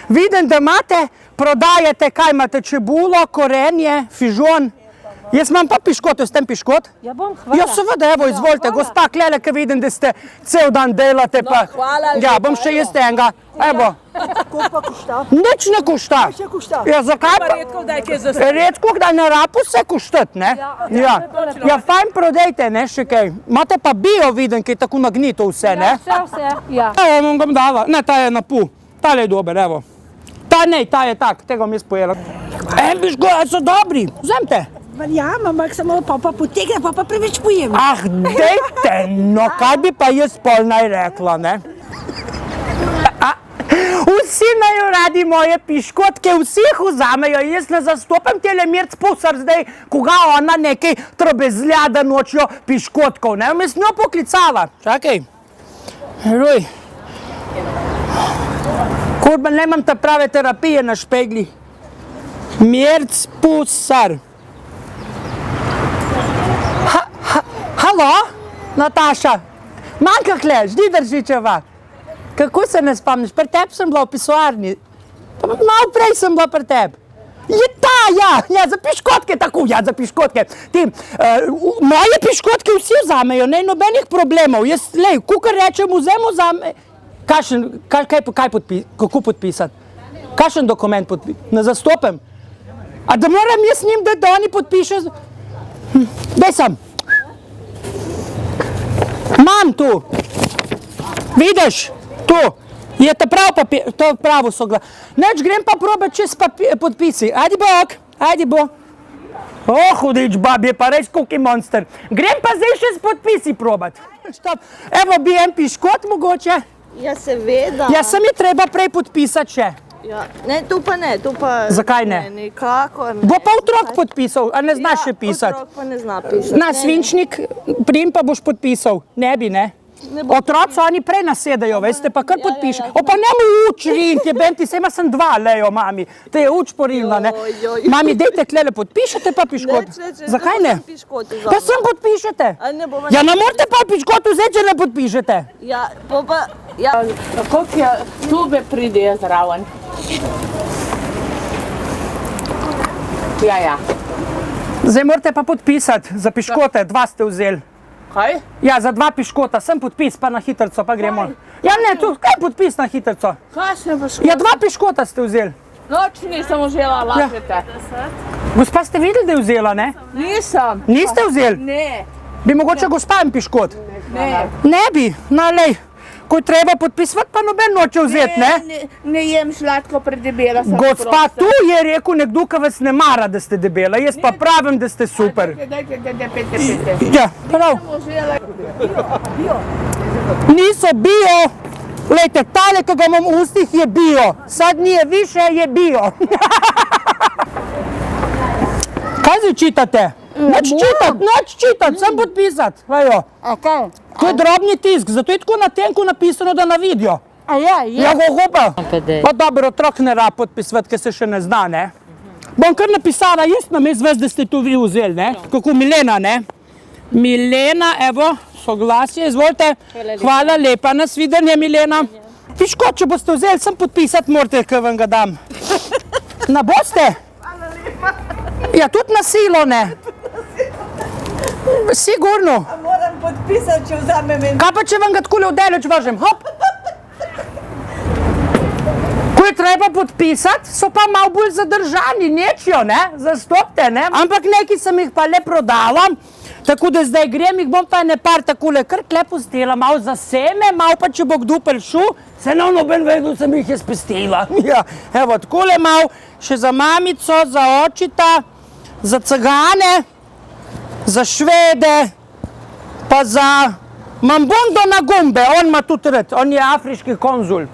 Vidim, da imate, prodajate, kaj imate, čebulo, korenje, fižon. Jaz imam pa piškot, jaz tem piškot? Ja bom, hvala. Ja, seveda, evo, izvolite, gospa Klele, ker vidim, da ste cel dan delate, pa... hvala Ja, lepa, bom še jaz enega, evo. Koliko pa košta? Nič ne košta. Še košta? Ja, zakaj pa? Redko kdaj kje zasluži. Redko, kdaj ne rabu se koštat, ne? Ja, fajn prodajte, ne, še kaj. Imate pa bio, vidim, ki je tako nagnito vse, ne? Vse, ja. Evo, bom dala, ne, ta je na pol, tale je dober, evo. Ta ne, ta je tak, tega bom jaz pojela. Biško, so dobri, vzemte. Verjamem, ampak samo pa potegne, pa preveč pojem. Ah, dejte, no, kaj bi pa jaz pol naj rekla, ne? Vsi imajo radi moje piškotke, vsi jih vzamejo, jaz ne zastopam tele Mirc Pusar zdaj, koga ona nekaj trobezlja, da nočijo piškotkov, ne? Me s njo poklicala, čakaj, Ruj. Kurba, nemam ta prave terapije na špegli. Mirc Pusar. Halo, Nataša, manjka kle, ždi Držičeva. Kako se ne spomniš, pri tebi sem bila v pisoarni. Malo prej sem bila pri tebi. Je ta, ja, za piškotke, tako, ja, za piškotke. Moje piškotke vsi vzamejo, ne, nobenih problemov. Jaz, lej, kukor rečem, vzame. Kako podpisati? Kakšen dokument podpisati? Ne zastopem. A da moram jaz njim, da oni podpišejo? Daj sem. Mam tu. Vidiš? Tu. Je to prav papir, to pravo sogla. Neč, grem pa probat čez podpisi. Ajde bok, ajde bo. Hudič, babi, je pa res kuki monster. Grem pa zdaj še s podpisi probat. Evo bi en piškot mogoče. Ja, seveda. Ja, sem je treba prej podpisati še. Ja. Ne, tu pa ne, tu pa... Zakaj ne? Nikakor ne. Bo pa otrok podpisal, a ne znaš še pisati? Otrok pa ne zna pisati. Na svinčnik, prim pa boš podpisal. Ne bi, ne? Otroci oni prej nasedajo, veste, pa kar podpiše. O, pa ne mu uč rint, je benti, sejma sem dva, lejo, mami. Te je uč porilna, ne? Mami, dejte klele, podpišete pa piškot. Zakaj ne? Pa sem podpišete. Ja, ne morate pa piškot vzeti, če ne podpišete. Ja, pa... Kako je tube pride zraven? Ja. Zdaj morate pa podpisati za piškote, dva ste vzeli. Kaj? Ja, za dva piškota, sem podpis, pa na hitrco, pa gremo. Ja, ne, tu, kaj podpis na hitrco? Kaj se piškota? Ja, dva piškota ste vzeli. Noč nisem vzela, lažete. Gospa, ste videli, da je vzela, ne? Nisem. Niste vzeli? Ne. Bi mogoče gospa en piškot? Ne. Ne bi, no lej, ko je treba podpisati, pa noben noče vzeti, ne? Ne jem sladko predebela. Gospa, tu je rekel nekdo, ki vas ne mara, da ste debela, jaz pa pravim, da ste super. Dajte. Ja, prav. Niso bio, lejte, tale, ki ga imam v ustih, je bio, sad nije više, je bio. Kaj zdaj čitate? Neč čitat, sem podpisat. A kaj? To je drobni tisk, zato je tako na tenku napisano, da na vidijo. A ja, Ja, gogoba. Pa dobro, otrok ne rab podpisati, ker se še ne zna, ne? Bom kar napisala, jaz nam je zvest, da ste tu vi vzeli, ne? Kako Milena, ne? Milena, evo, soglasje, izvolite. Hvala lepa, nasvidenje, Milena. Piškot, če boste vzeli, sem podpisati, morate, ker vam ga dam. Na boste? Ja, tudi na silo, ne? Sigurno. Moram podpisati, če vzamem en... Kaj pa, če vam ga takole v daleč vržem? Hop! Ko je treba podpisati, so pa malo bolj zadržani, nečijo, ne? Zastopte, ne? Ampak neki sem jih pa le prodala, tako da zdaj grem, jih bom pa ene par takole kar kle pustila, malo za seme, malo pa, če bo kdo prišel, se ne noben vedel, sem jih je spestila. Ja, evo, takole malo, še za mamico, za očita, za cigane, za Švede, pa za Mambondo na gumbe, on ima tudi red, on je afriški konzul.